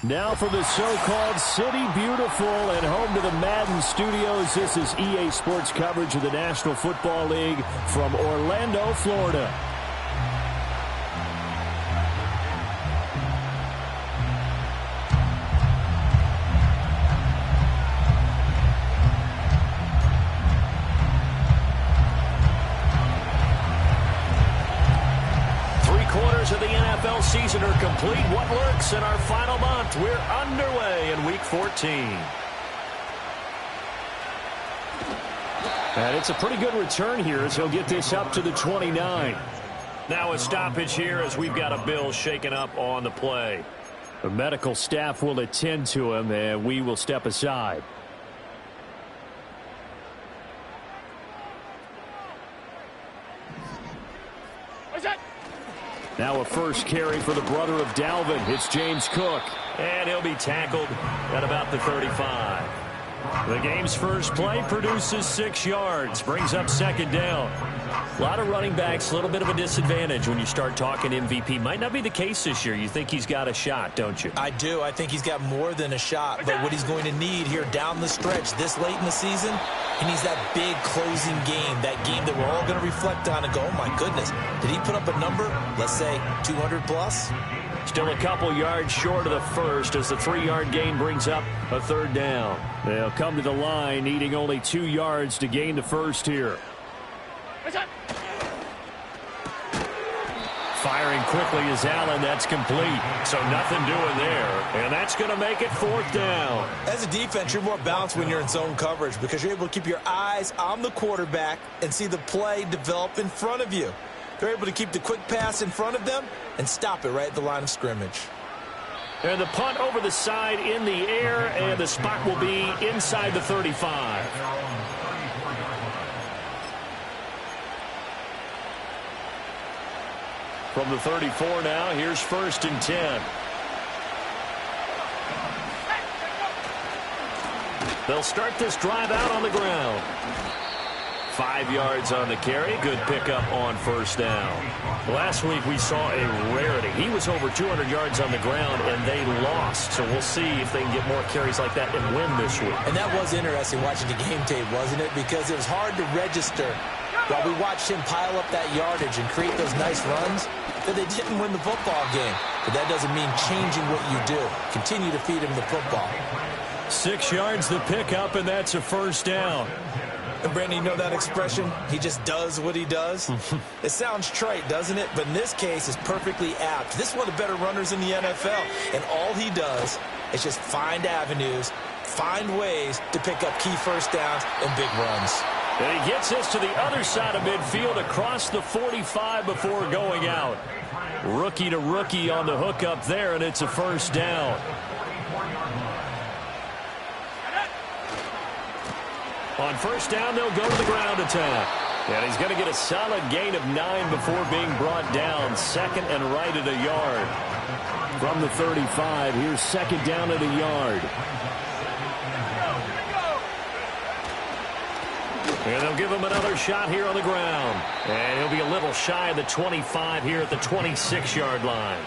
Now from the so-called City Beautiful and home to the Madden Studios, this is EA Sports coverage of the National Football League from Orlando, Florida. Of the NFL season are complete. What lurks in our final month? We're underway in Week 14. And it's a pretty good return here as he'll get this up to the 29. Now a stoppage here as we've got a Bill shaken up on the play. The medical staff will attend to him, and we will step aside. Now a first carry for the brother of Dalvin. It's James Cook. And he'll be tackled at about the 35. The game's first play produces 6 yards. Brings up second down. A lot of running backs, a little bit of a disadvantage when you start talking MVP. Might not be the case this year. You think he's got a shot, don't you? I do. I think he's got more than a shot. But what he's going to need here down the stretch this late in the season, he needs that big closing game, that game that we're all going to reflect on and go, oh, my goodness, did he put up a number, let's say, 200 plus? Still a couple yards short of the first as the 3-yard gain brings up a third down. They'll come to the line needing only 2 yards to gain the first here. Firing quickly is Allen. That's complete. So nothing doing there. And that's going to make it 4th down. As a defense, you're more balanced when you're in zone coverage because you're able to keep your eyes on the quarterback and see the play develop in front of you. They're able to keep the quick pass in front of them and stop it right at the line of scrimmage. And the punt over the side in the air, and the spot will be inside the 35. From the 34 now, here's 1st and 10. They'll start this drive out on the ground. 5 yards on the carry. Good pickup on first down. Last week we saw a rarity. He was over 200 yards on the ground, and they lost. So we'll see if they can get more carries like that and win this week. And that was interesting watching the game tape, wasn't it? Because it was hard to register while we watched him pile up that yardage and create those nice runs that they didn't win the football game. But that doesn't mean changing what you do. Continue to feed him the football. 6 yards the pickup, and that's a first down. And Brandon, you know that expression? He just does what he does? It sounds trite, doesn't it? But in this case, it's perfectly apt. This is one of the better runners in the NFL. And all he does is just find avenues, find ways to pick up key first downs and big runs. And he gets us to the other side of midfield across the 45 before going out. Rookie to rookie on the hook up there, and it's a first down. On first down, they'll go to the ground attack. And he's going to get a solid gain of 9 before being brought down. 2nd and right at a yard. From the 35, here's 2nd down at a yard. And they'll give him another shot here on the ground. And he'll be a little shy of the 25 here at the 26-yard line.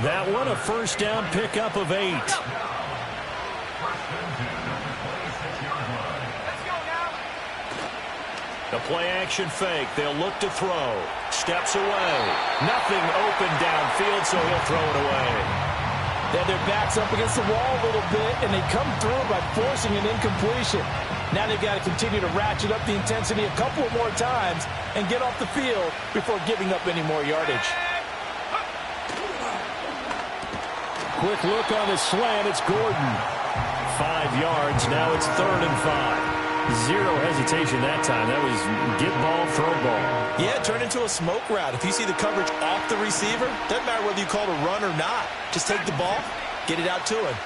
That one, a first down pickup of 8. The play-action fake. They'll look to throw. Steps away. Nothing open downfield, so he'll throw it away. They have their backs up against the wall a little bit, and they come through by forcing an incompletion. Now they've got to continue to ratchet up the intensity a couple of more times and get off the field before giving up any more yardage. Quick look on the slant. It's Gordon. 5 yards. Now it's 3rd and 5. Zero hesitation that time. That was get ball, throw ball. Yeah, turn into a smoke route. If you see the coverage off the receiver, doesn't matter whether you call it a run or not. Just take the ball, get it out to him.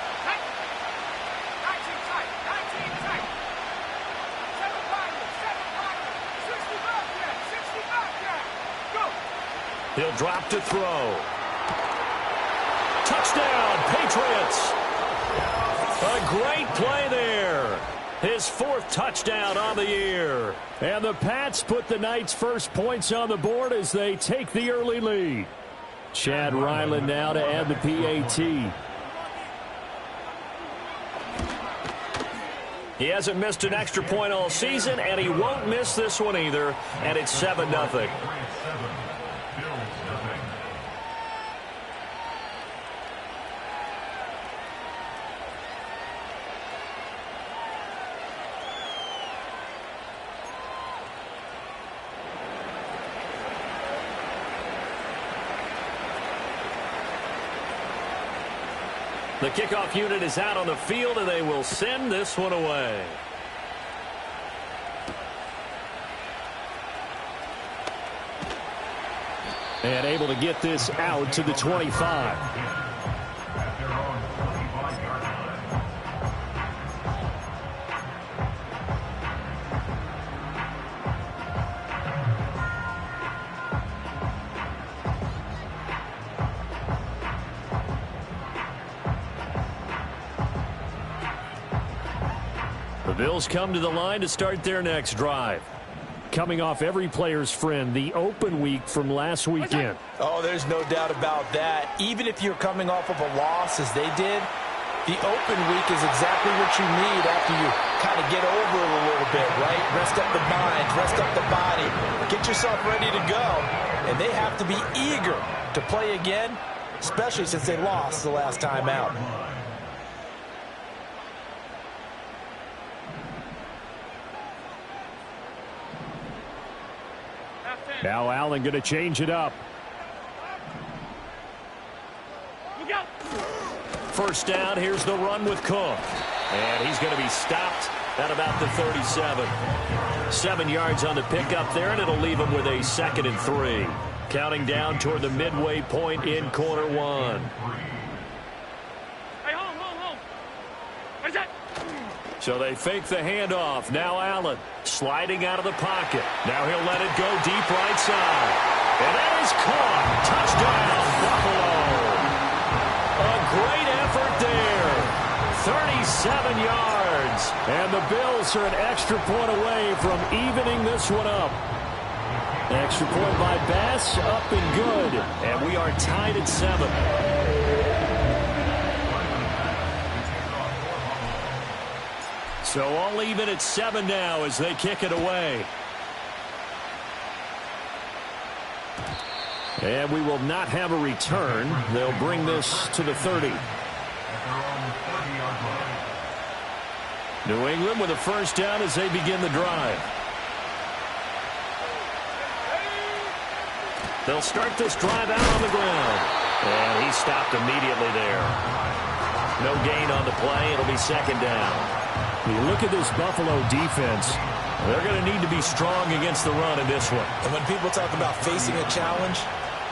He'll drop to throw. Touchdown, Patriots. A great play there. His 4th touchdown on the year. And the Pats put the night's first points on the board as they take the early lead. Chad Ryland now to add the PAT. He hasn't missed an extra point all season, and he won't miss this one either, and it's 7-0. The kickoff unit is out on the field, and they will send this one away. And able to get this out to the 25. The Bills come to the line to start their next drive. Coming off every player's friend, the open week from last weekend. Oh, there's no doubt about that. Even if you're coming off of a loss as they did, the open week is exactly what you need after you kind of get over it a little bit, right? Rest up the mind, rest up the body, get yourself ready to go. And they have to be eager to play again, especially since they lost the last time out. Now Allen going to change it up. First down, here's the run with Cook. And he's going to be stopped at about the 37. 7 yards on the pickup there, and it'll leave him with a 2nd and 3. Counting down toward the midway point in quarter 1. Hey, hold. Where's that? So they fake the handoff. Now Allen sliding out of the pocket. Now he'll let it go deep right side. And that is caught. Touchdown, Buffalo. A great effort there. 37 yards. And the Bills are an extra point away from evening this one up. Extra point by Bass, up and good. And we are tied at 7. So all even at 7 now as they kick it away. And we will not have a return. They'll bring this to the 30. New England with a first down as they begin the drive. They'll start this drive out on the ground. And he stopped immediately there. No gain on the play. It'll be 2nd down. You look at this Buffalo defense, they're going to need to be strong against the run in this one. And when people talk about facing a challenge,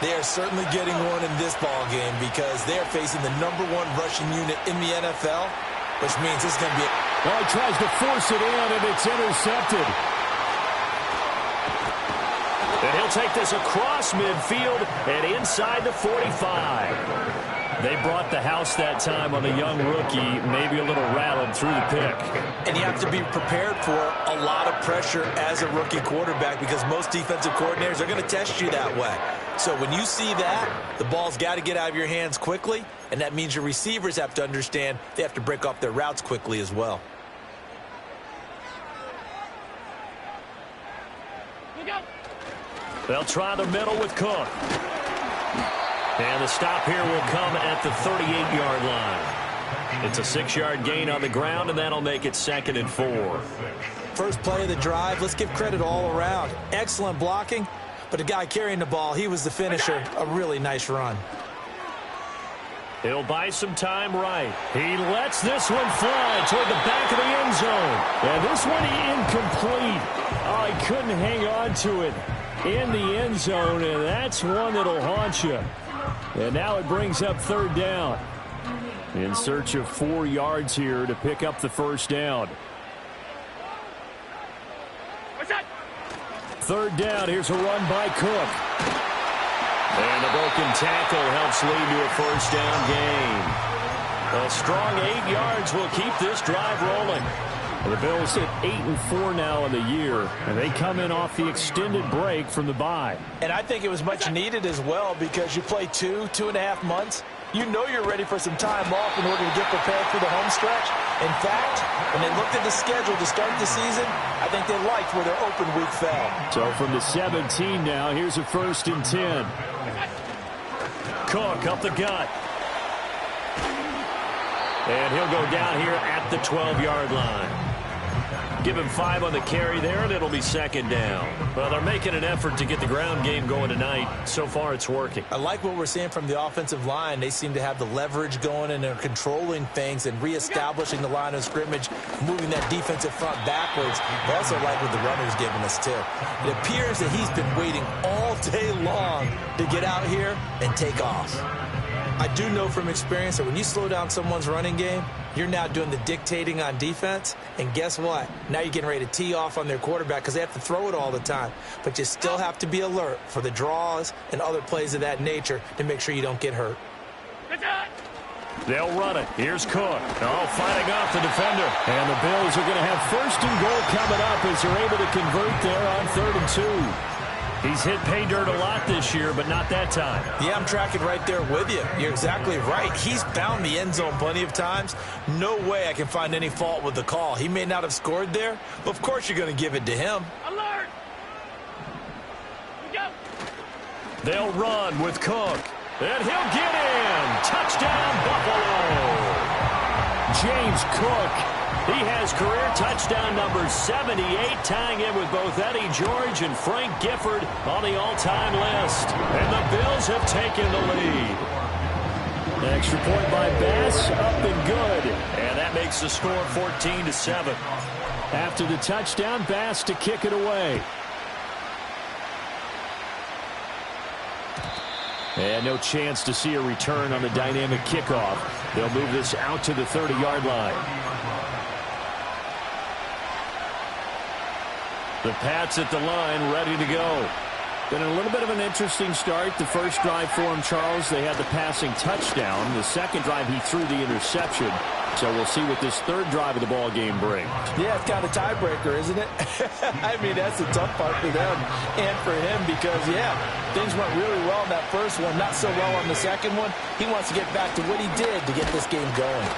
they are certainly getting one in this ball game because they are facing the #1 rushing unit in the NFL, which means it's going to be... Well, he tries to force it in, and it's intercepted. And he'll take this across midfield and inside the 45. They brought the house that time on the young rookie, maybe a little rattled through the pick. And you have to be prepared for a lot of pressure as a rookie quarterback because most defensive coordinators are going to test you that way. So when you see that, the ball's got to get out of your hands quickly, and that means your receivers have to understand they have to break off their routes quickly as well. They'll try the middle with Cook. And the stop here will come at the 38-yard line. It's a 6-yard gain on the ground, and that'll make it 2nd and 4. First play of the drive, let's give credit all around. Excellent blocking, but the guy carrying the ball, he was the finisher. A really nice run. He'll buy some time right. He lets this one fly toward the back of the end zone. And this one incomplete. Oh, he couldn't hang on to it in the end zone, and that's one that'll haunt you. And now it brings up 3rd down. In search of 4 yards here to pick up the first down. What's that? 3rd down. Here's a run by Cook. And the broken tackle helps lead to a first down gain. A strong 8 yards will keep this drive rolling. The Bills at 8-4 now in the year, and they come in off the extended break from the bye. And I think it was much needed as well because you play 2.5 months. You know you're ready for some time off in order to get prepared for the home stretch. In fact, when they looked at the schedule to start the season, I think they liked where their open week fell. So from the 17 now, here's a 1st and 10. Cook up the gut. And he'll go down here at the 12-yard line. Give him 5 on the carry there, and it'll be 2nd down. Well, they're making an effort to get the ground game going tonight. So far, it's working. I like what we're seeing from the offensive line. They seem to have the leverage going, and they're controlling things and reestablishing the line of scrimmage, moving that defensive front backwards. I also like what the runner's giving us, too. It appears that he's been waiting all day long to get out here and take off. I do know from experience that when you slow down someone's running game, you're now doing the dictating on defense. And guess what? Now you're getting ready to tee off on their quarterback because they have to throw it all the time. But you still have to be alert for the draws and other plays of that nature to make sure you don't get hurt. They'll run it. Here's Cook. Oh, fighting off the defender. And the Bills are going to have 1st and goal coming up as they're able to convert there on 3rd and 2. He's hit pay dirt a lot this year, but not that time. Yeah, I'm tracking right there with you. You're exactly right. He's found the end zone plenty of times. No way I can find any fault with the call. He may not have scored there, but of course you're going to give it to him. Alert! Go! They'll run with Cook. And he'll get in. Touchdown, Buffalo. James Cook. He has career touchdown number 78, tying in with both Eddie George and Frank Gifford on the all-time list. And the Bills have taken the lead. Extra point by Bass, up and good. And that makes the score 14-7. After the touchdown, Bass to kick it away. And no chance to see a return on the dynamic kickoff. They'll move this out to the 30-yard line. The Pats at the line, ready to go. Been a little bit of an interesting start. The first drive for him, Charles, they had the passing touchdown. The second drive, he threw the interception. So we'll see what this third drive of the ball game brings. Yeah, it's kind of a tiebreaker, isn't it? I mean, that's the tough part for them and for him because, yeah, things went really well in that first one, not so well on the second one. He wants to get back to what he did to get this game going.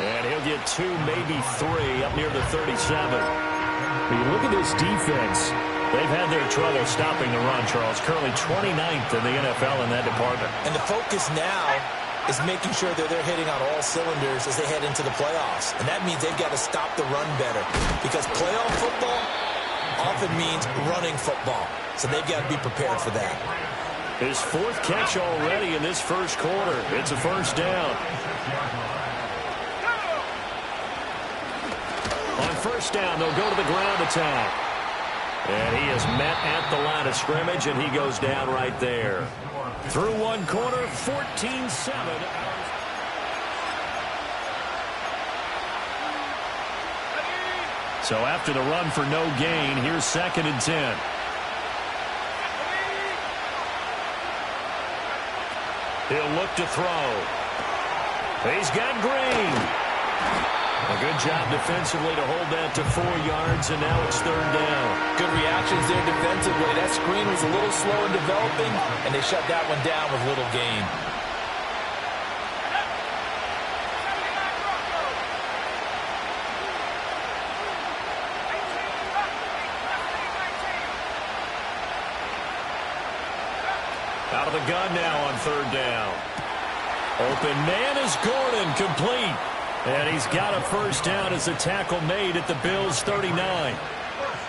And he'll get 2, maybe 3 up near the 37. When you look at this defense, they've had their trouble stopping the run, Charles. Currently 29th in the NFL in that department. And the focus now is making sure that they're hitting on all cylinders as they head into the playoffs. And that means they've got to stop the run better because playoff football often means running football. So they've got to be prepared for that. His 4th catch already in this first quarter. It's a 1st down. On 1st down, they'll go to the ground attack. And he is met at the line of scrimmage, and he goes down right there. Through one quarter, 14-7. So after the run for no gain, here's 2nd and 10. He'll look to throw. He's got Green. A good job defensively to hold that to 4 yards, and now it's 3rd down. Good reactions there defensively. That screen was a little slow in developing, and they shut that one down with little gain. Out of the gun now on 3rd down. Open man is Gordon, complete. And he's got a 1st down as a tackle made at the Bills' 39.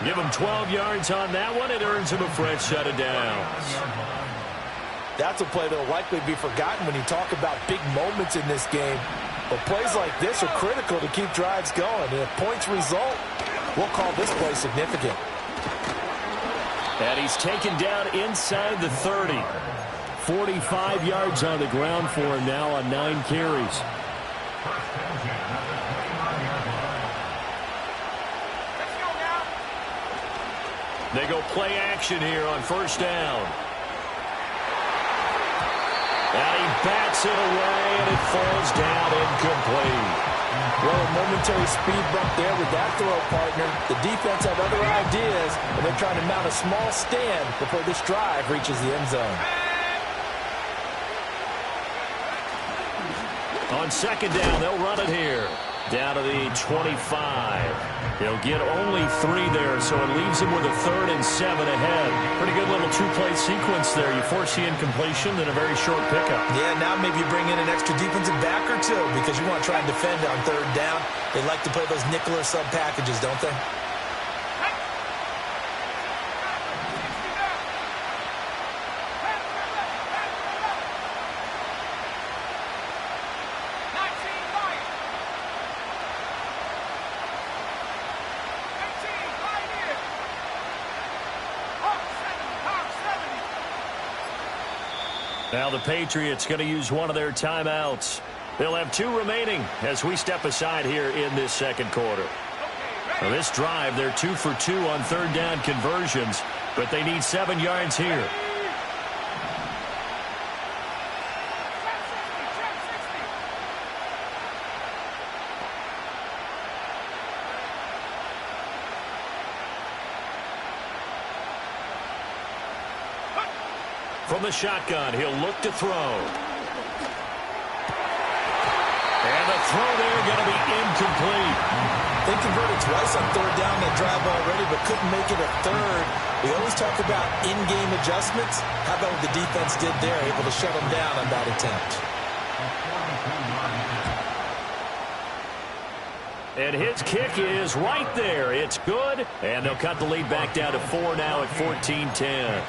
Give him 12 yards on that one. It earns him a fresh set of downs. That's a play that will likely be forgotten when you talk about big moments in this game. But plays like this are critical to keep drives going. And if points result, we'll call this play significant. And he's taken down inside the 30. 45 yards on the ground for him now on 9 carries. They go play action here on 1st down. And he bats it away, and it falls down incomplete. Well, a momentary speed bump there with that throw, partner. The defense had other ideas, and they're trying to mount a small stand before this drive reaches the end zone. On second down, they'll run it here. Down to the 25. He'll get only 3 there, so it leaves him with a 3rd and 7 ahead. Pretty good little two-play sequence there. You force the incompletion, then a very short pickup. Yeah, now maybe you bring in an extra defensive back or two because you want to try and defend on 3rd down. They like to play those nickel or sub packages, don't they? Now the Patriots going to use one of their timeouts. They'll have 2 remaining as we step aside here in this second quarter. Now this drive, they're 2 for 2 on 3rd down conversions, but they need 7 yards here. From the shotgun, he'll look to throw. And the throw there going to be incomplete. They converted twice on 3rd down that drive already, but couldn't make it a 3rd. We always talk about in-game adjustments. How about what the defense did there, able to shut them down on that attempt? And his kick is right there. It's good. And they'll cut the lead back down to 4 now at 14-10.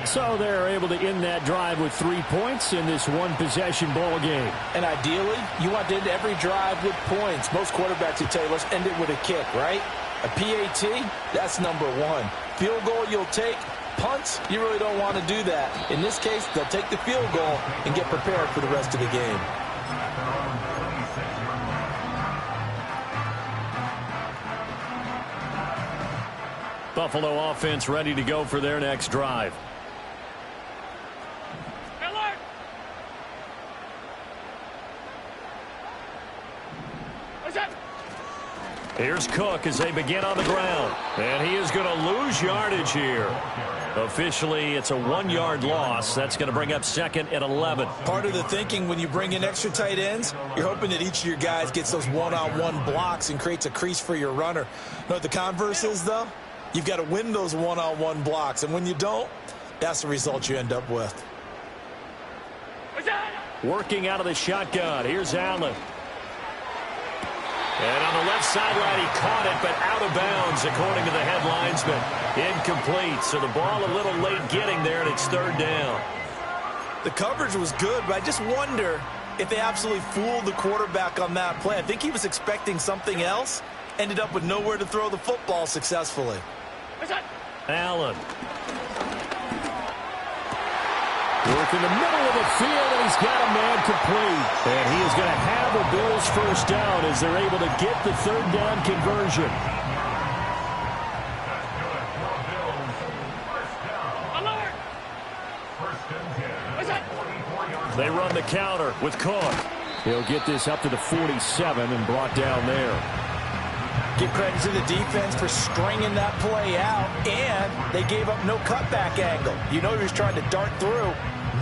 So they're able to end that drive with 3 points in this one-possession ball game. And ideally, you want to end every drive with points. Most quarterbacks would tell you, let's end it with a kick, right? A PAT, that's number 1. Field goal you'll take. Punts, you really don't want to do that. In this case, they'll take the field goal and get prepared for the rest of the game. Buffalo offense ready to go for their next drive. Alert! What's that? Here's Cook as they begin on the ground. And he is going to lose yardage here. Officially, it's a 1-yard loss. That's going to bring up 2nd and 11. Part of the thinking when you bring in extra tight ends, you're hoping that each of your guys gets those one-on-one blocks and creates a crease for your runner. You know what the converse is, though? You've got to win those one-on-one blocks, and when you don't, that's the result you end up with. Working out of the shotgun. Here's Allen. And on the left sideline, he caught it, but out of bounds, according to the head linesman. Incomplete, so the ball a little late getting there, and it's 3rd down. The coverage was good, but I just wonder if they absolutely fooled the quarterback on that play. I think he was expecting something else, ended up with nowhere to throw the football successfully. Allen. Work in the middle of the field, and he's got a man complete. And he is going to have a Bills first down as they're able to get the 3rd down conversion. Alert! What's that? They run the counter with Cook. He'll get this up to the 47 and brought down there. Give credit to the defense for stringing that play out, and they gave up no cutback angle. You know he was trying to dart through.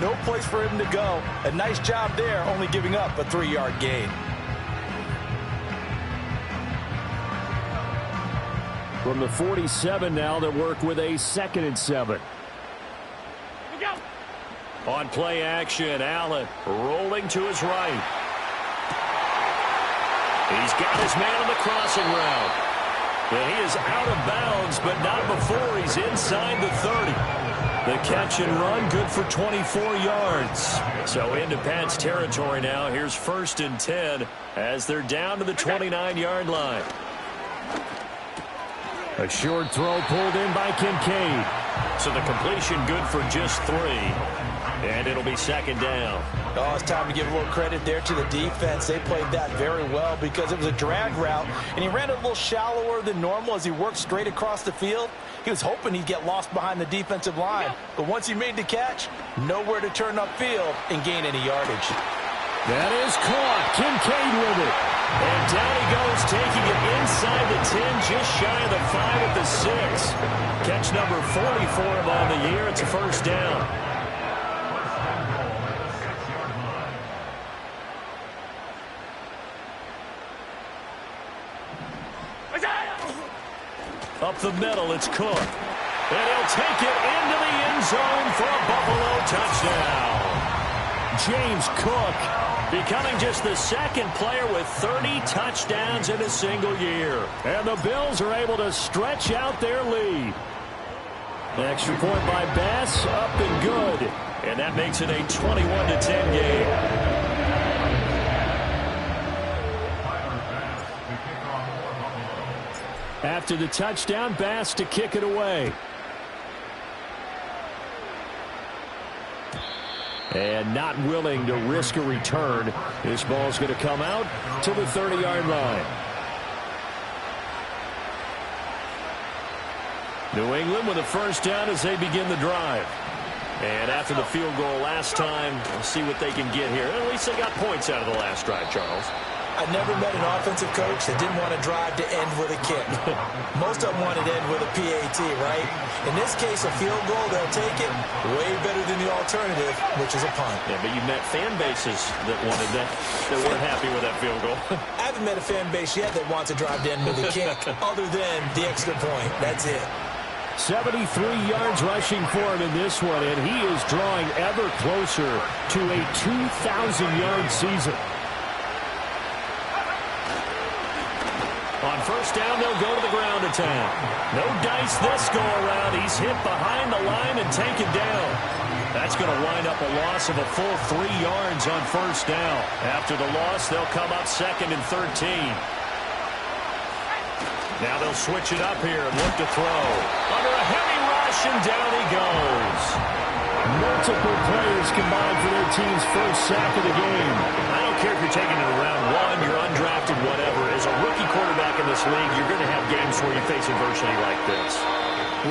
No place for him to go. A nice job there, only giving up a 3-yard gain. From the 47 now, they'll work with a 2nd and 7. Look out! On play action, Allen rolling to his right. He's got his man on the crossing route. And he is out of bounds, but not before he's inside the 30. The catch and run, good for 24 yards. So into Pat's territory now. Here's 1st and 10 as they're down to the 29-yard line. A short throw pulled in by Kincaid. So the completion good for just 3. And it'll be 2nd down. Oh, it's time to give a little credit there to the defense. They played that very well because it was a drag route, and he ran it a little shallower than normal as he worked straight across the field. He was hoping he'd get lost behind the defensive line, but once he made the catch, nowhere to turn upfield and gain any yardage. That is caught. Kincaid with it. And down he goes, taking it inside the 10, just shy of the 5 at the 6. Catch number 40 for him on the year. It's a first down. Up the middle, it's Cook. And he'll take it into the end zone for a Buffalo touchdown. James Cook becoming just the second player with 30 touchdowns in a single year. And the Bills are able to stretch out their lead. Extra point by Bass, up and good. And that makes it a 21-10 game. After the touchdown, Bass to kick it away. And not willing to risk a return. This ball's going to come out to the 30-yard line. New England with a first down as they begin the drive. And after the field goal last time, we'll see what they can get here. At least they got points out of the last drive, Charles. I never met an offensive coach that didn't want to drive to end with a kick. Most of them wanted to end with a PAT, right? In this case, a field goal, they'll take it way better than the alternative, which is a punt. Yeah, but you've met fan bases that wanted that weren't happy with that field goal. I haven't met a fan base yet that wants to drive to end with a kick, other than the extra point. That's it. 73 yards rushing for him in this one, and he is drawing ever closer to a 2,000-yard season. On first down, they'll go to the ground attack. No dice this go-around. He's hit behind the line and taken down. That's going to wind up a loss of a full 3 yards on first down. After the loss, they'll come up second and 13. Now they'll switch it up here and look to throw. Under a heavy rush, and down he goes. Multiple players combined for their team's first sack of the game. I don't care if you're taking it in round 1, you're undrafted, whatever. As a rookie quarterback in this league, you're going to have games where you face adversity like this.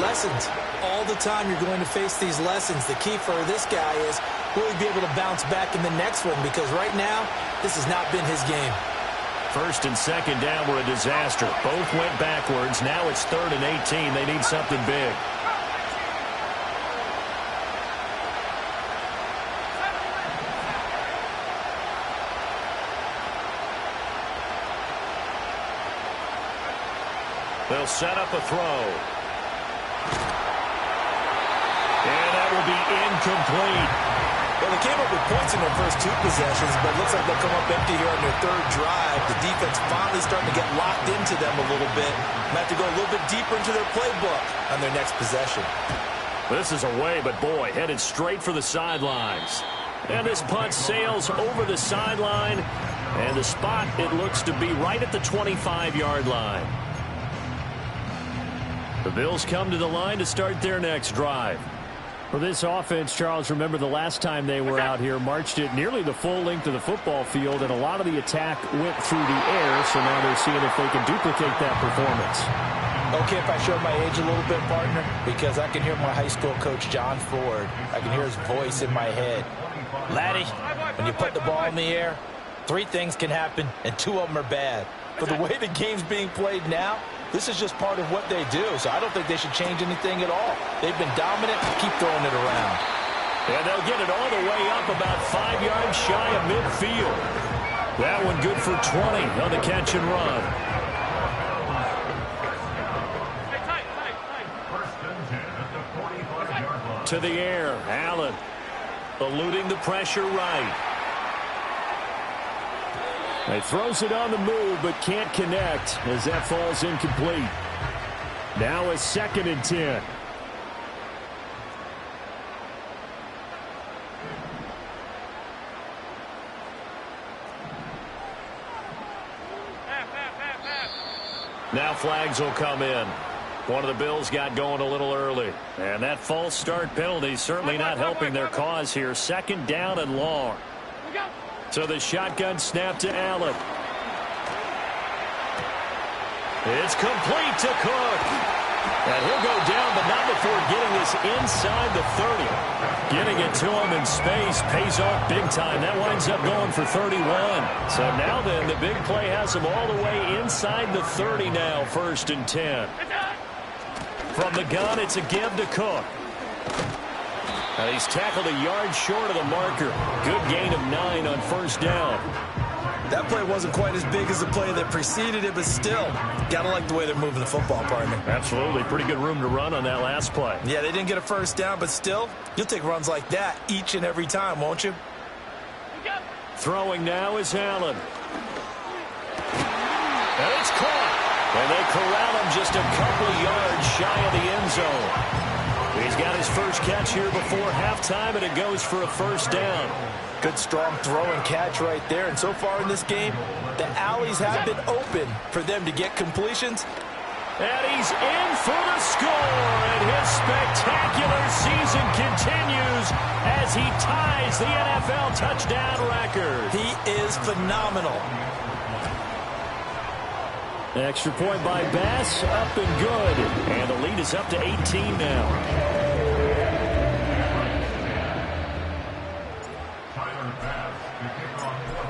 Lessons. All the time you're going to face these lessons. The key for this guy is, will he be able to bounce back in the next one? Because right now, this has not been his game. First and second down were a disaster. Both went backwards. Now it's 3rd and 18. They need something big. They'll set up a throw. And that will be incomplete. Well, they came up with points in their first 2 possessions, but it looks like they'll come up empty here on their 3rd drive. The defense finally starting to get locked into them a little bit. Might have to go a little bit deeper into their playbook on their next possession. This is away, but boy, headed straight for the sidelines. And this punt sails over the sideline. And the spot, it looks to be right at the 25-yard line. The Bills come to the line to start their next drive. For this offense, Charles, remember the last time they were out here, marched it nearly the full length of the football field, and a lot of the attack went through the air, so now they're seeing if they can duplicate that performance. Okay, if I show my age a little bit, partner, because I can hear my high school coach, John Ford. I can hear his voice in my head. Laddie, when you put the ball in the air, 3 things can happen, and 2 of them are bad. But the way the game's being played now, this is just part of what they do, so I don't think they should change anything at all. They've been dominant. Keep throwing it around. And they'll get it all the way up about 5 yards shy of midfield. That one good for 20 on the catch and run. To the air, Allen eluding the pressure right. He throws it on the move, but can't connect as that falls incomplete. Now a 2nd and 10. Now flags will come in. One of the Bills got going a little early. And that false start penalty certainly not helping their cause here. 2nd down and long. So the shotgun snap to Allen. It's complete to Cook. And he'll go down, but not before getting this inside the 30. Getting it to him in space pays off big time. That winds up going for 31. So now then, the big play has him all the way inside the 30 now, 1st and 10. From the gun, it's a give to Cook. And he's tackled a yard short of the marker. Good gain of 9 on 1st down. That play wasn't quite as big as the play that preceded it, but still, gotta like the way they're moving the football, partner. Absolutely. Pretty good room to run on that last play. Yeah, they didn't get a 1st down, but still, you'll take runs like that each and every time, won't you? Throwing now is Allen. And it's caught. And they corral him just a couple of yards shy of the end zone. He's got his first catch here before halftime, and it goes for a 1st down. Good, strong throw and catch right there. And so far in this game, the alleys have been open for them to get completions. And he's in for the score. And his spectacular season continues as he ties the NFL touchdown record. He is phenomenal. Extra point by Bass, up and good. And the lead is up to 18 now.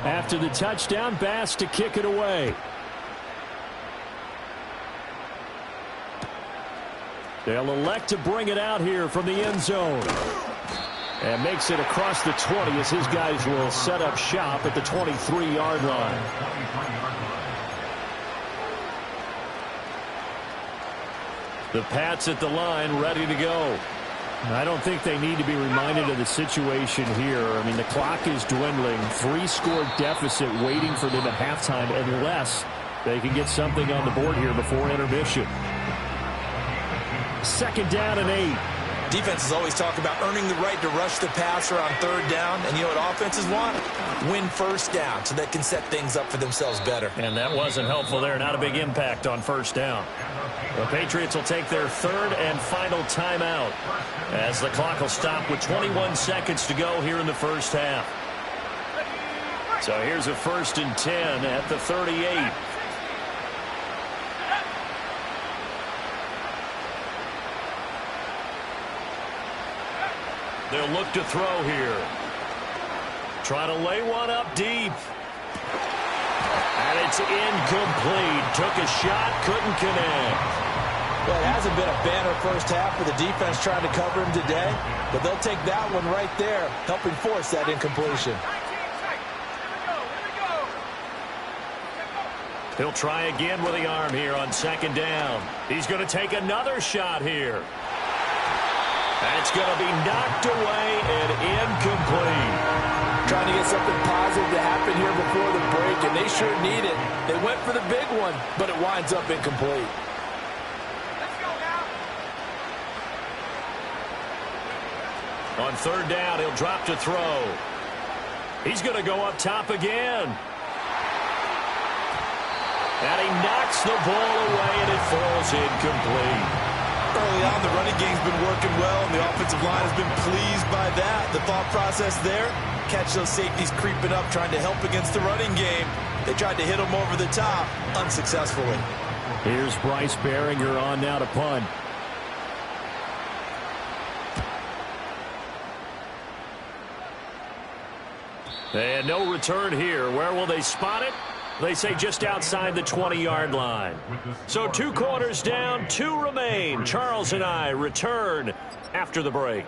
After the touchdown, Bass to kick it away. They'll elect to bring it out here from the end zone. And makes it across the 20 as his guys will set up shop at the 23-yard line. The Pats at the line, ready to go. I don't think they need to be reminded of the situation here. I mean, the clock is dwindling. 3-score deficit waiting for them at halftime unless they can get something on the board here before intermission. 2nd down and 8. Defenses always talk about earning the right to rush the passer on 3rd down. And you know what offenses want? Win 1st down so they can set things up for themselves better. And that wasn't helpful there. Not a big impact on 1st down. The Patriots will take their 3rd and final timeout as the clock will stop with 21 seconds to go here in the 1st half. So here's a 1st and 10 at the 38. They'll look to throw here. Try to lay one up deep. And it's incomplete. Took a shot, couldn't connect. Well, it hasn't been a banner 1st half with the defense trying to cover him today, but they'll take that one right there, helping force that incompletion. He'll try again with the arm here on 2nd down. He's going to take another shot here. That's going to be knocked away and incomplete. Trying to get something positive to happen here before the break, and they sure need it. They went for the big one, but it winds up incomplete. On 3rd down, he'll drop to throw. He's going to go up top again. And he knocks the ball away, and it falls incomplete. Early on, the running game's been working well, and the offensive line has been pleased by that. The thought process there, catch those safeties creeping up, trying to help against the running game. They tried to hit them over the top, unsuccessfully. Here's Bryce Behringer on now to punt. And no return here. Where will they spot it? They say just outside the 20-yard line. So 2 quarters down, 2 remain. Charles and I return after the break.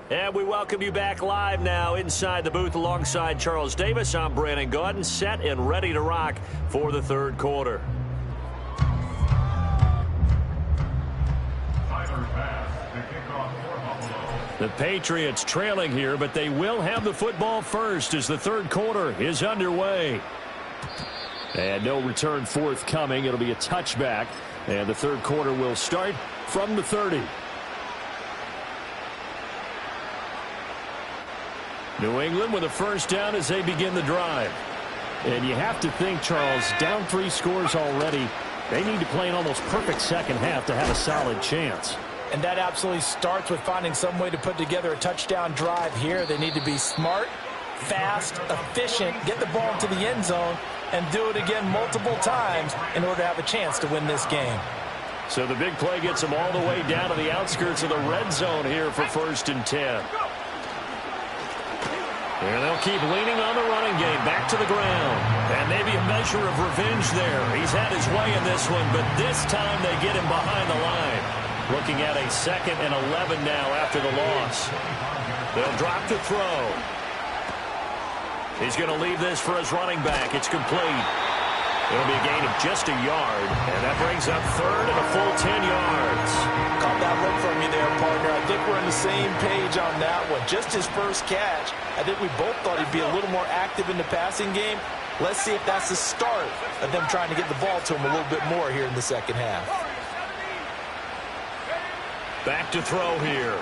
And we welcome you back live now inside the booth alongside Charles Davis. I'm Brandon Gaudin, set and ready to rock for the 3rd quarter. The Patriots trailing here, but they will have the football first as the 3rd quarter is underway. And no return forthcoming. It'll be a touchback. And the 3rd quarter will start from the 30. New England with a 1st down as they begin the drive. And you have to think, Charles, down 3 scores already. They need to play an almost perfect 2nd half to have a solid chance. And that absolutely starts with finding some way to put together a touchdown drive here. They need to be smart, fast, efficient, get the ball into the end zone, and do it again multiple times in order to have a chance to win this game. So the big play gets them all the way down to the outskirts of the red zone here for 1st and 10. And they'll keep leaning on the running game, back to the ground. And maybe a measure of revenge there. He's had his way in this one, but this time they get him behind the line. Looking at a 2nd and 11 now after the loss. They'll drop to throw. He's going to leave this for his running back. It's complete. It'll be a gain of just a yard, and that brings up 3rd and a full 10 yards. Caught that look from you there, partner. I think we're on the same page on that one. Just his first catch. I think we both thought he'd be a little more active in the passing game. Let's see if that's the start of them trying to get the ball to him a little bit more here in the second half. Back to throw here.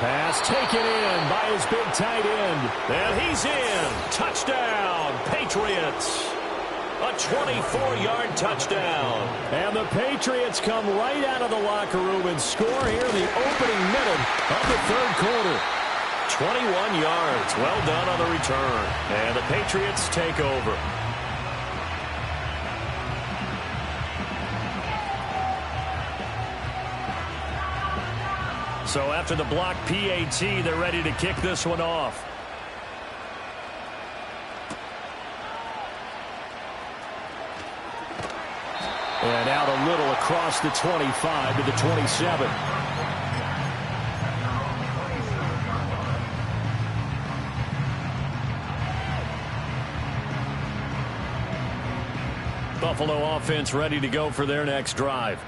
Pass taken in by his big tight end. And he's in. Touchdown, Patriots. A 24-yard touchdown. And the Patriots come right out of the locker room and score here in the opening minute of the 3rd quarter. 21 yards. Well done on the return. And the Patriots take over. So after the block PAT, they're ready to kick this one off. And out a little across the 25 to the 27. Buffalo offense ready to go for their next drive.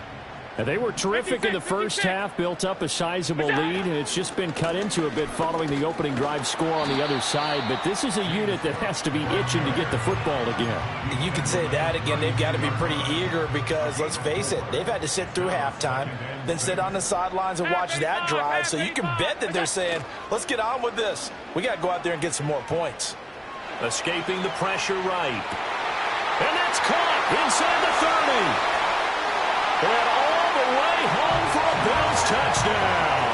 And they were terrific in the first half, built up a sizable lead, and it's just been cut into a bit following the opening drive score on the other side. But this is a unit that has to be itching to get the football again. You could say that again. They've got to be pretty eager because, let's face it, they've had to sit through halftime, then sit on the sidelines and watch that drive. So you can bet that they're saying, let's get on with this. We got to go out there and get some more points. Escaping the pressure right. And that's caught inside the 30. And all the way home for a Bills touchdown.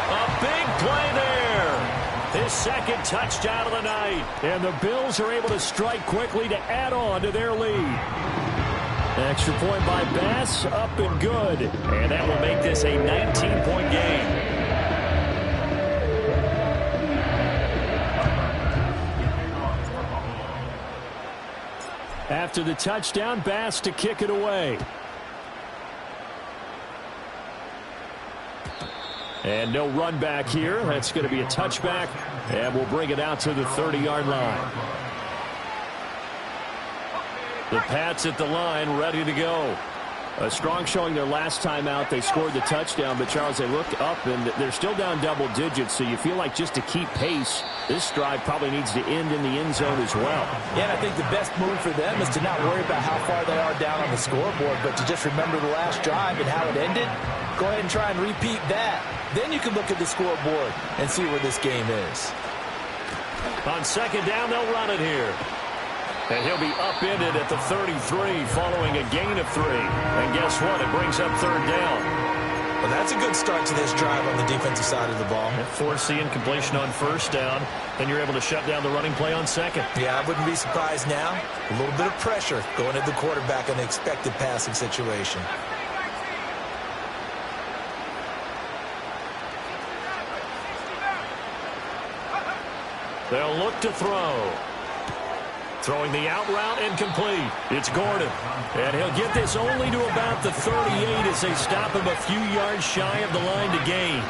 A big play there. His 2nd touchdown of the night. And the Bills are able to strike quickly to add on to their lead. Extra point by Bass, up and good. And that will make this a 19-point game. After the touchdown, Bass to kick it away. And no run back here. That's going to be a touchback. And we'll bring it out to the 30-yard line. The Pats at the line, ready to go. A strong showing their last time out. They scored the touchdown, but Charles, they looked up, and they're still down double digits, so you feel like just to keep pace, this drive probably needs to end in the end zone as well. Yeah, and I think the best move for them is to not worry about how far they are down on the scoreboard, but to just remember the last drive and how it ended. Go ahead and try and repeat that. Then you can look at the scoreboard and see where this game is. On 2nd down, they'll run it here. And he'll be upended at the 33 following a gain of 3. And guess what? It brings up 3rd down. Well, that's a good start to this drive on the defensive side of the ball. Force the incompletion on 1st down. Then you're able to shut down the running play on 2nd. Yeah, I wouldn't be surprised now. A little bit of pressure going at the quarterback in the expected passing situation. They'll look to throw. Throwing the out route incomplete. It's Gordon. And he'll get this only to about the 38 as they stop him a few yards shy of the line to gain.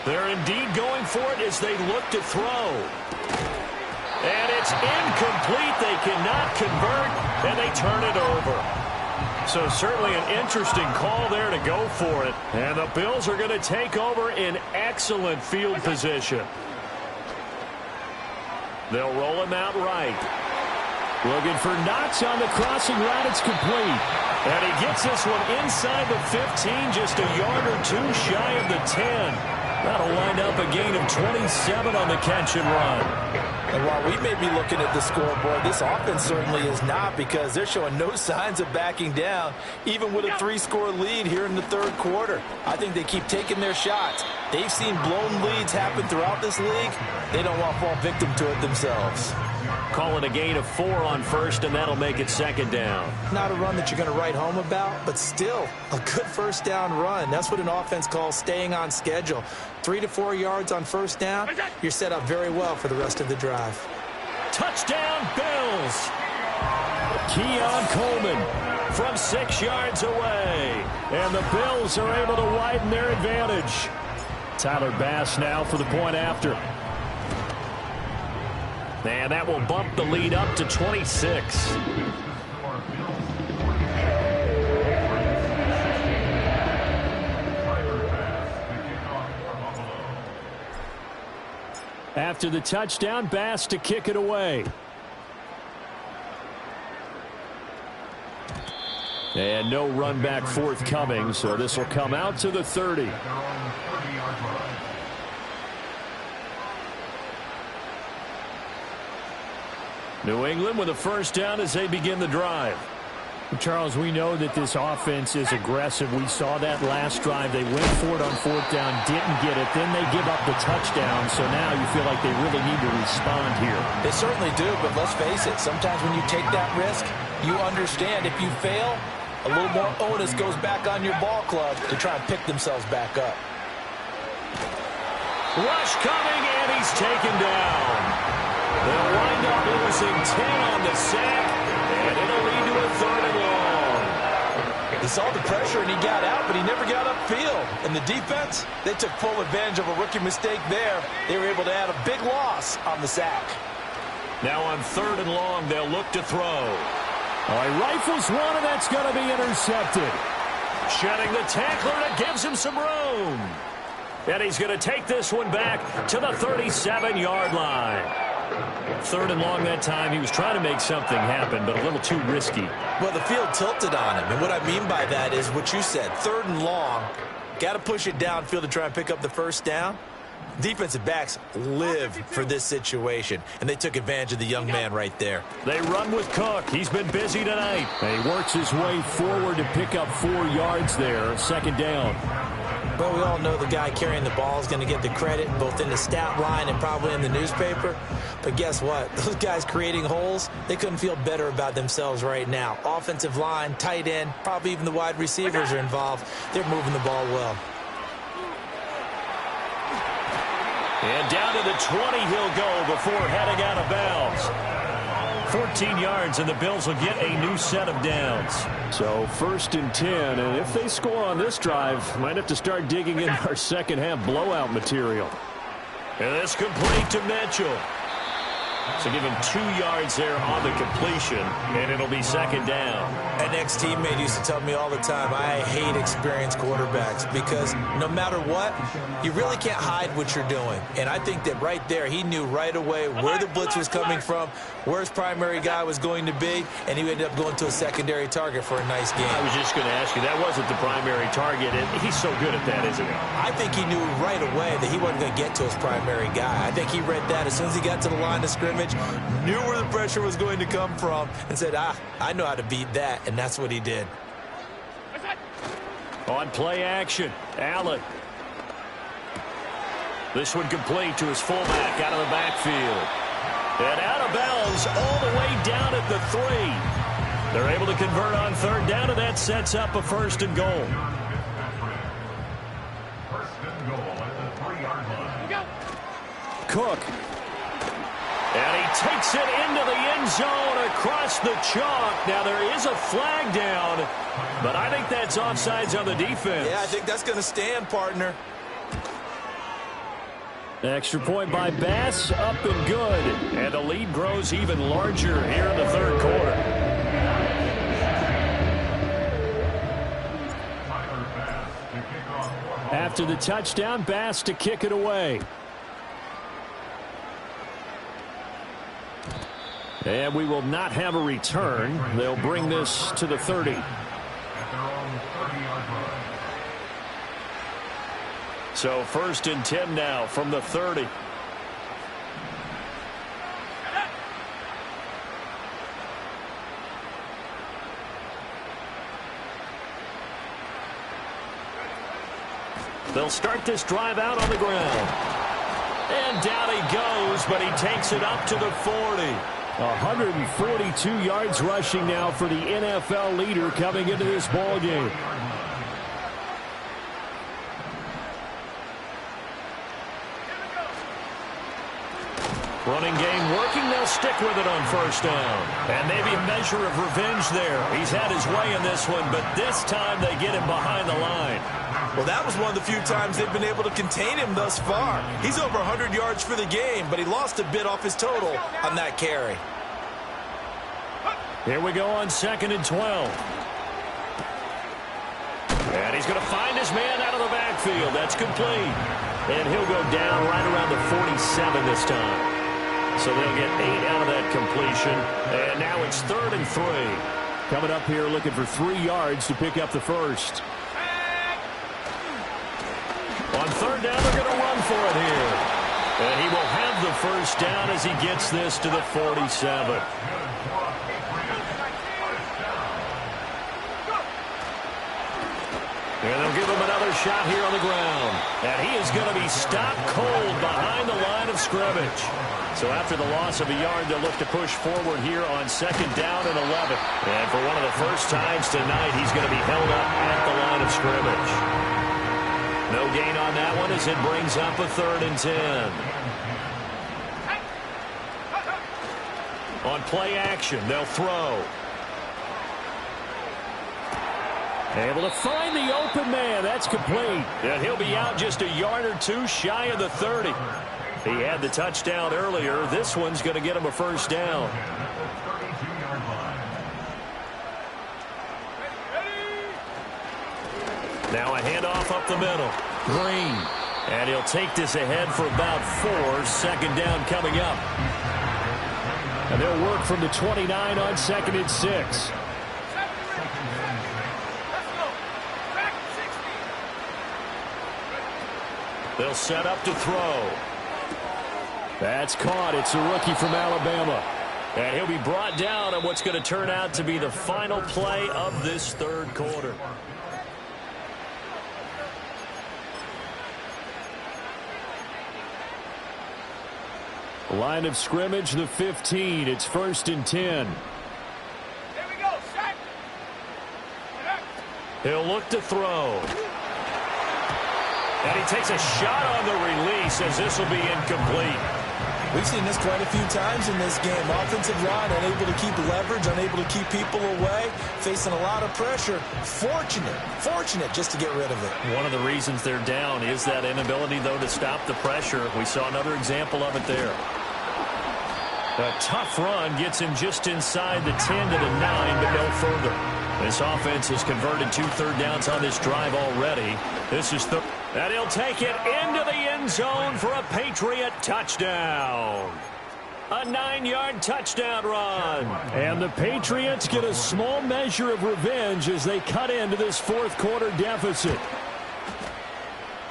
They're indeed going for it as they look to throw. And it's incomplete. They cannot convert, and they turn it over. So certainly an interesting call there to go for it. And the Bills are going to take over in excellent field position. They'll roll him out right. Looking for Knox on the crossing route. It's complete. And he gets this one inside the 15, just a yard or two shy of the 10. That'll wind up a gain of 27 on the catch and run. And while we may be looking at the scoreboard, this offense certainly is not, because they're showing no signs of backing down, even with a 3-score lead here in the third quarter. I think they keep taking their shots. They've seen blown leads happen throughout this league. They don't want to fall victim to it themselves. Call it a gain of 4 on first, and that'll make it second down. Not a run that you're going to write home about, but still a good first down run. That's what an offense calls staying on schedule. 3 to 4 yards on first down, you're set up very well for the rest of the drive. Touchdown, Bills! Keon Coleman from 6 yards away. And the Bills are able to widen their advantage. Tyler Bass now for the point after. And that will bump the lead up to 26. After the touchdown, Bass to kick it away. And no run back forthcoming, so this will come out to the 30. New England with a first down as they begin the drive. Charles, we know that this offense is aggressive. We saw that last drive. They went for it on fourth down, didn't get it. Then they give up the touchdown, so now you feel like they really need to respond here. They certainly do, but let's face it, sometimes when you take that risk, you understand if you fail, a little more onus goes back on your ball club to try and pick themselves back up. Rush coming, and he's taken down. They'll wind up losing 10 on the sack, and it'll lead to a 3rd and long. He saw the pressure and he got out, but he never got upfield. And the defense, they took full advantage of a rookie mistake there. They were able to add a big loss on the sack. Now on 3rd and long, they'll look to throw. Oh, he rifles one, and that's going to be intercepted. Shedding the tackler, and it gives him some room. And he's going to take this one back to the 37-yard line. 3rd and long that time. He was trying to make something happen, but a little too risky. Well, the field tilted on him, and what I mean by that is what you said. 3rd and long, got to push it downfield to try and pick up the first down. Defensive backs live for this situation, and they took advantage of the young man right there. They run with Cook. He's been busy tonight. And he works his way forward to pick up 4 yards there. Second down. But we all know the guy carrying the ball is going to get the credit, both in the stat line and probably in the newspaper. But guess what? Those guys creating holes, they couldn't feel better about themselves right now. Offensive line, tight end, probably even the wide receivers are involved. They're moving the ball well. And down to the 20 he'll go before heading out of bounds. 14 yards, and the Bills will get a new set of downs. So 1st and 10, and if they score on this drive, might have to start digging in our second half blowout material. And this complete to Mitchell. So give him 2 yards there on the completion, and it'll be second down. An ex-teammate used to tell me all the time, I hate experienced quarterbacks because no matter what, you really can't hide what you're doing. And I think that right there, he knew right away where the blitz was coming from, where his primary guy was going to be, and he ended up going to a secondary target for a nice game. I was just going to ask you, that wasn't the primary target, and he's so good at that, isn't he? I think he knew right away that he wasn't going to get to his primary guy. I think he read that as soon as he got to the line of scrimmage, knew where the pressure was going to come from, and said, I know how to beat that, and that's what he did. On play action, Allen. This one complete to his fullback out of the backfield. And out of bounds all the way down at the 3. They're able to convert on 3rd down, and that sets up a 1st and goal. Cook. And he takes it into the end zone across the chalk. Now, there is a flag down, but I think that's offsides on the defense. Yeah, I think that's going to stand, partner. Extra point by Bass, up and good. And the lead grows even larger here in the 3rd quarter. After the touchdown, Bass to kick it away. And we will not have a return. They'll bring this to the 30. So 1st and 10 now from the 30. They'll start this drive out on the ground. And down he goes, but he takes it up to the 40. 142 yards rushing now for the NFL leader coming into this ball game. Running game working. They'll stick with it on 1st down. And maybe a measure of revenge there. He's had his way in this one, but this time they get him behind the line. Well, that was one of the few times they've been able to contain him thus far. He's over 100 yards for the game, but he lost a bit off his total on that carry. Here we go on 2nd and 12. And he's going to find his man out of the backfield. That's complete. And he'll go down right around the 47 this time. So they'll get 8 out of that completion. And now it's 3rd and 3. Coming up here looking for 3 yards to pick up the first. On 3rd down, they're going to run for it here. And he will have the 1st down as he gets this to the 47. And they'll give him another shot here on the ground. And he is going to be stopped cold behind the line of scrimmage. So after the loss of a yard, they'll look to push forward here on 2nd down and 11. And for one of the first times tonight, he's going to be held up at the line of scrimmage. No gain on that one as it brings up a 3rd and 10. On play action, they'll throw. Able to find the open man. That's complete. And he'll be out just a yard or 2 shy of the 30. He had the touchdown earlier. This one's going to get him a 1st down. Now a handoff up the middle. Green. And he'll take this ahead for about 4. 2nd down coming up. And they'll work from the 29 on 2nd and 6. They'll set up to throw. That's caught. It's a rookie from Alabama. And he'll be brought down on what's going to turn out to be the final play of this 3rd quarter. Line of scrimmage, the 15. It's 1st and 10. Here we go, set. He'll look to throw. And he takes a shot on the release as this will be incomplete. We've seen this quite a few times in this game. Offensive line unable to keep leverage, unable to keep people away, facing a lot of pressure. Fortunate just to get rid of it. One of the reasons they're down is that inability, though, to stop the pressure. We saw another example of it there. A tough run gets him just inside the 10 to the 9, but no further. This offense has converted 2 third downs on this drive already. This is the... And he'll take it into the end zone for a Patriot touchdown. A 9-yard touchdown run. And the Patriots get a small measure of revenge as they cut into this 4th quarter deficit.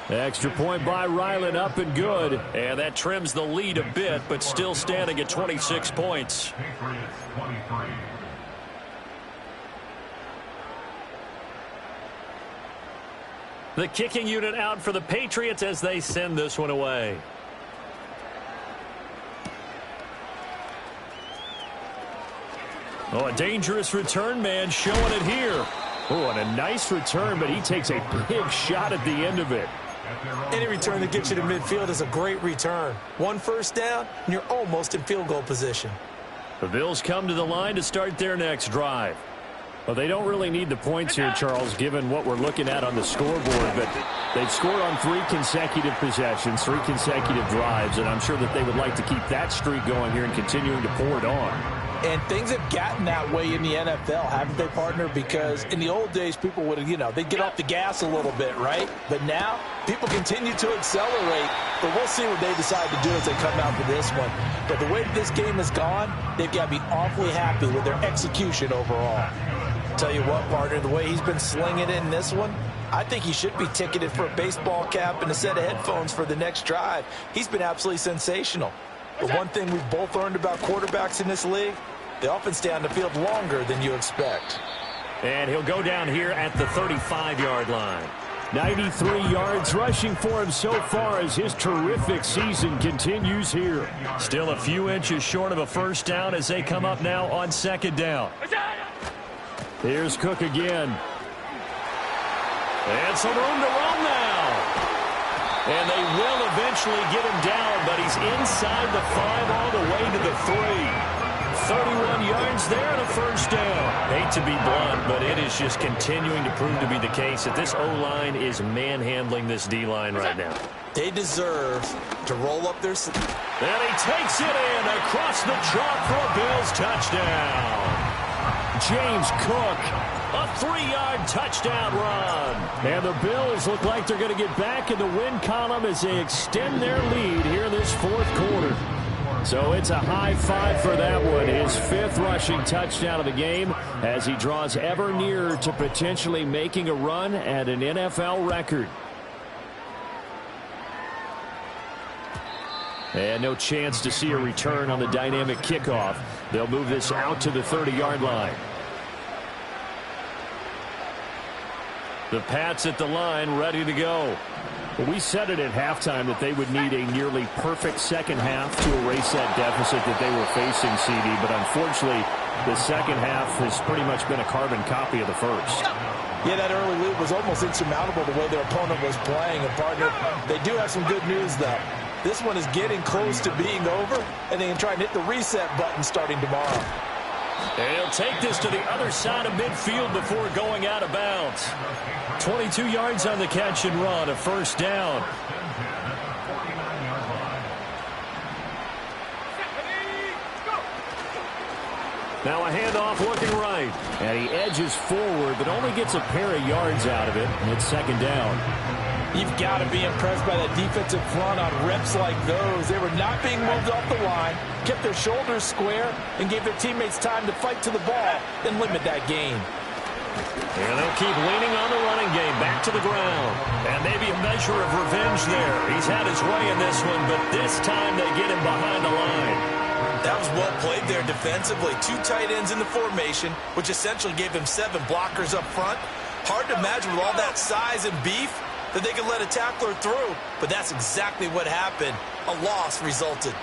Extra point by Ryland, up and good. And that trims the lead a bit, but still standing at 26 points. The kicking unit out for the Patriots as they send this one away. Oh, a dangerous return man showing it here. Oh, and a nice return, but he takes a big shot at the end of it. Any return that gets you to midfield is a great return. 1 first down, and you're almost in field goal position. The Bills come to the line to start their next drive. Well, they don't really need the points here, Charles, given what we're looking at on the scoreboard. But they've scored on 3 consecutive possessions, 3 consecutive drives, and I'm sure that they would like to keep that streak going here and continuing to pour it on. And things have gotten that way in the NFL, haven't they, partner? Because in the old days, people would, they'd get off the gas a little bit, right? But now, people continue to accelerate. But we'll see what they decide to do as they come out for this one. But the way this game has gone, they've got to be awfully happy with their execution overall. Tell you what, partner, the way he's been slinging it in this one, I think he should be ticketed for a baseball cap and a set of headphones for the next drive. He's been absolutely sensational. But one thing we've both learned about quarterbacks in this league, they often stay on the field longer than you expect. And he'll go down here at the 35-yard line. 93 yards rushing for him so far as his terrific season continues here. Still a few inches short of a first down as they come up now on second down. Here's Cook again. And some room to run now. And they will eventually get him down, but he's inside the 5 all the way to the 3. 31 yards there and a first down. Hate to be blunt, but it is just continuing to prove to be the case that this O-line is manhandling this D-line right now. They deserve to roll up their... And he takes it in across the chalk for a Bills touchdown. James Cook, a 3-yard touchdown run. And the Bills look like they're going to get back in the win column as they extend their lead here this fourth quarter. So it's a high 5 for that one. His 5th rushing touchdown of the game as he draws ever nearer to potentially making a run at an NFL record. And no chance to see a return on the dynamic kickoff. They'll move this out to the 30-yard line. The Pats at the line, ready to go. Well, we said it at halftime that they would need a nearly perfect second half to erase that deficit that they were facing, CD. But unfortunately, the second half has pretty much been a carbon copy of the first. Yeah, that early lead was almost insurmountable the way their opponent was playing. And, partner, they do have some good news, though. This one is getting close to being over, and they can try and hit the reset button starting tomorrow. And he'll take this to the other side of midfield before going out of bounds. 22 yards on the catch and run, a first down. Now a handoff looking right. And he edges forward, but only gets a pair of yards out of it, and it's second down. You've got to be impressed by that defensive front on reps like those. They were not being moved off the line, kept their shoulders square, and gave their teammates time to fight to the ball and limit that gain. And they'll keep leaning on the running game back to the ground. And maybe a measure of revenge there. He's had his way in this one, but this time they get him behind the line. That was well played there defensively. 2 tight ends in the formation, which essentially gave him 7 blockers up front. Hard to imagine with all that size and beef that they could let a tackler through, but that's exactly what happened. A loss resulted.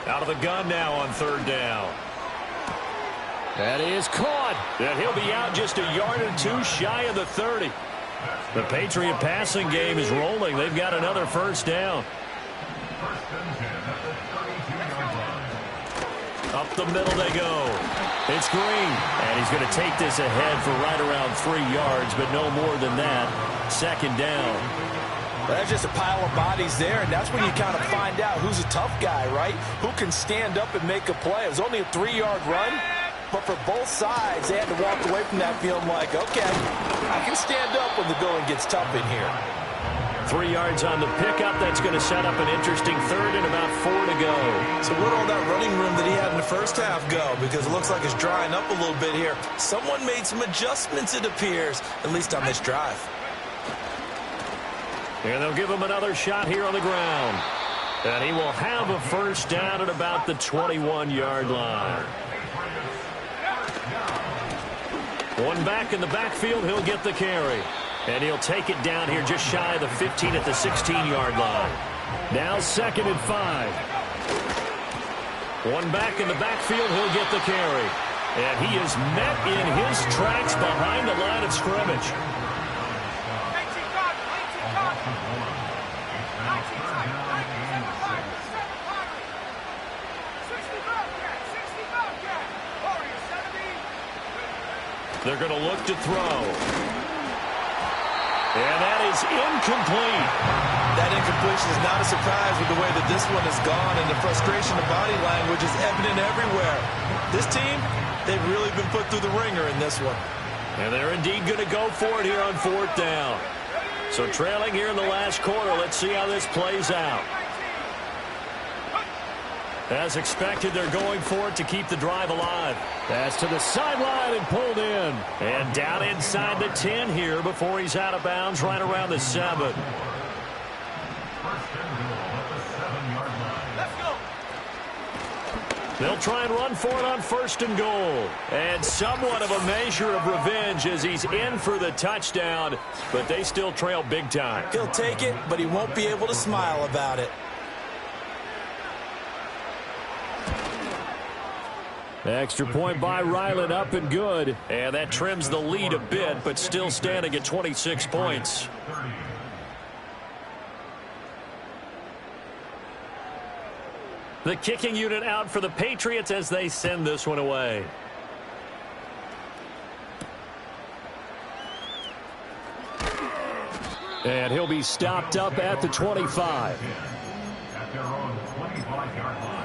Out of the gun now on third down. That is caught. And he'll be out just a yard or 2 shy of the 30. The Patriot passing game is rolling. They've got another first down. Up the middle they go. It's Green. And he's going to take this ahead for right around 3 yards, but no more than that. Second down. That's just a pile of bodies there, and that's when you kind of find out who's a tough guy, right? Who can stand up and make a play. It was only a 3-yard run, but for both sides, they had to walk away from that feeling like, okay, I can stand up when the going gets tough in here. 3 yards on the pickup. That's going to set up an interesting third and about 4 to go. So where'd all that running room that he had in the first half go? Because it looks like it's drying up a little bit here. Someone made some adjustments, it appears, at least on this drive. And they'll give him another shot here on the ground. And he will have a first down at about the 21-yard line. One back in the backfield, he'll get the carry. And he'll take it down here just shy of the 15 at the 16-yard line. Now second and 5. One back in the backfield, he'll get the carry. And he is met in his tracks behind the line of scrimmage. They're going to look to throw. And that is incomplete. That incompletion is not a surprise with the way that this one has gone, and the frustration of body language is evident everywhere. This team, they've really been put through the ringer in this one. And they're indeed going to go for it here on fourth down. So trailing here in the last quarter, let's see how this plays out. As expected, they're going for it to keep the drive alive. Pass to the sideline and pulled in. And down inside the 10 here before he's out of bounds right around the 7. Let's go. They'll try and run for it on 1st and goal. And somewhat of a measure of revenge as he's in for the touchdown, but they still trail big time. He'll take it, but he won't be able to smile about it. Extra point by Ryland, up and good. And that trims the lead a bit, but still standing at 26 points. The kicking unit out for the Patriots as they send this one away. And he'll be stopped up at the 25. At their own 25-yard line.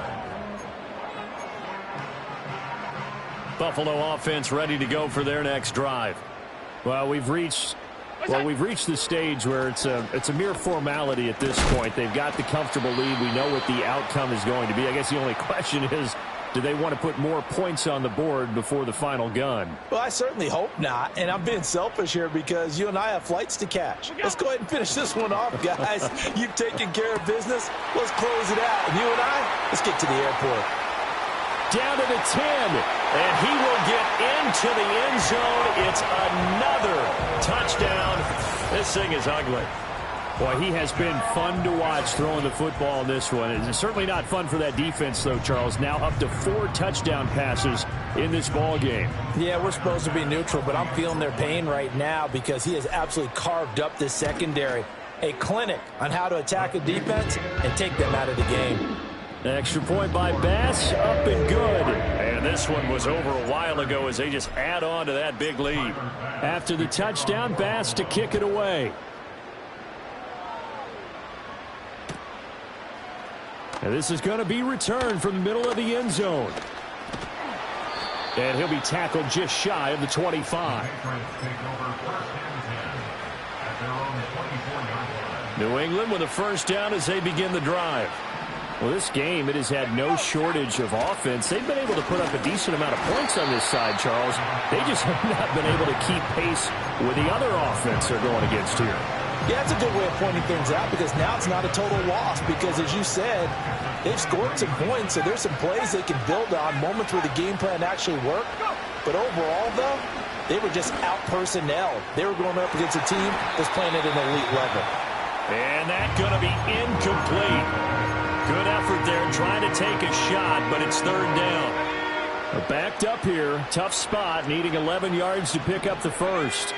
Buffalo offense ready to go for their next drive. Well, we've reached the stage where it's a mere formality at this point. They've got the comfortable lead. We know what the outcome is going to be. I guess the only question is, do they want to put more points on the board before the final gun? Well, I certainly hope not, and I'm being selfish here because you and I have flights to catch. Let's go ahead and finish this one off, guys. You've taken care of business. Let's close it out. And you and I, let's get to the airport. Down to the 10. And he will get into the end zone. It's another touchdown. This thing is ugly. Boy, he has been fun to watch throwing the football in this one. It's certainly not fun for that defense, though, Charles. Now up to 4 touchdown passes in this ball game. Yeah, we're supposed to be neutral, but I'm feeling their pain right now because he has absolutely carved up this secondary. A clinic on how to attack a defense and take them out of the game. Extra point by Bass, up and good. And this one was over a while ago as they just add on to that big lead. After the touchdown, Bass to kick it away. And this is going to be returned from the middle of the end zone. And he'll be tackled just shy of the 25. New England with a first down as they begin the drive. Well, this game, it has had no shortage of offense. They've been able to put up a decent amount of points on this side, Charles. They just have not been able to keep pace with the other offense they're going against here. Yeah, that's a good way of pointing things out because now it's not a total loss because, as you said, they've scored some points, so there's some plays they can build on, moments where the game plan actually worked. But overall, though, they were just out-personnel. They were going up against a team that's playing at an elite level. And that's going to be incomplete. Good effort there trying to take a shot, but it's 3rd down. They're backed up here. Tough spot, needing 11 yards to pick up the first.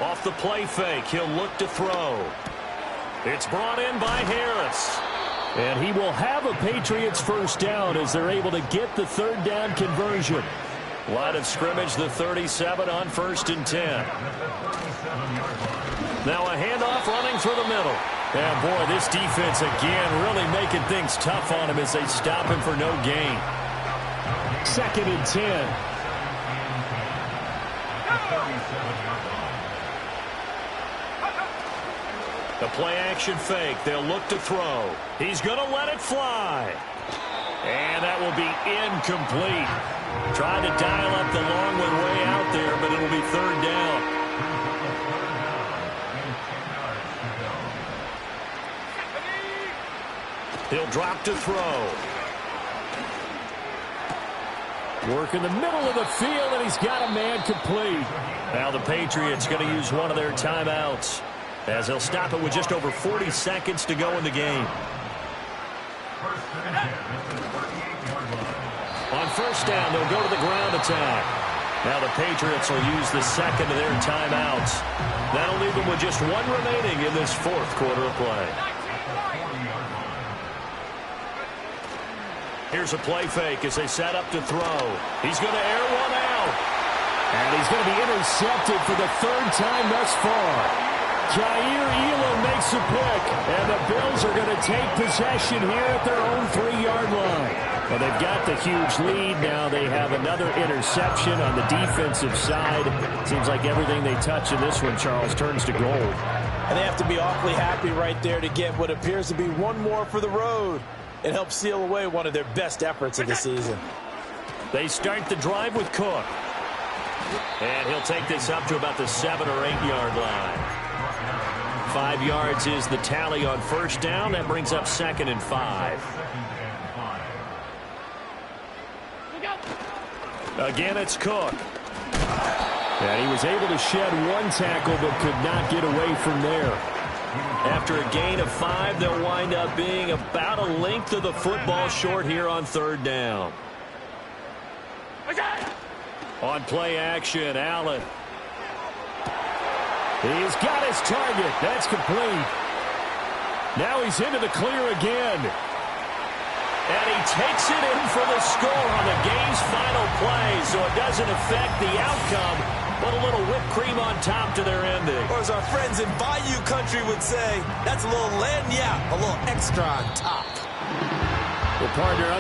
Off the play fake, he'll look to throw. It's brought in by Harris. And he will have a Patriots first down as they're able to get the 3rd down conversion. Line of scrimmage, the 37 on 1st and 10. Now a handoff running through the middle. And boy, this defense again really making things tough on him as they stop him for no gain. 2nd and 10. The play action fake. They'll look to throw. He's going to let it fly. And that will be incomplete. Trying to dial up the long one way out there, but it'll be 3rd down. He'll drop to throw. Work in the middle of the field, and he's got a man complete. Now the Patriots going to use one of their timeouts as they'll stop it with just over 40 seconds to go in the game. On 1st down, they'll go to the ground attack. Now the Patriots will use the 2nd of their timeouts. That'll leave them with just 1 remaining in this 4th quarter of play. Here's a play fake as they set up to throw. He's going to air one out. And he's going to be intercepted for the 3rd time thus far. Jair Elam makes a pick, and the Bills are going to take possession here at their own 3-yard line. Well, they've got the huge lead. Now they have another interception on the defensive side. Seems like everything they touch in this one, Charles, turns to gold. And they have to be awfully happy right there to get what appears to be one more for the road. and help seal away one of their best efforts of the season. They start the drive with Cook. And he'll take this up to about the 7 or 8 yard line. 5 yards is the tally on first down. That brings up 2nd and 5. Again, it's Cook. And he was able to shed 1 tackle but could not get away from there. After a gain of 5, they'll wind up being about a length of the football short here on 3rd down. On play action, Allen. He's got his target. That's complete. Now he's into the clear again. And he takes it in for the score on the game's final play, so it doesn't affect the outcome, but a little whipped cream on top to their ending. Or as our friends in Bayou Country would say, that's a little lagniappe, a little extra on top. Well, partner,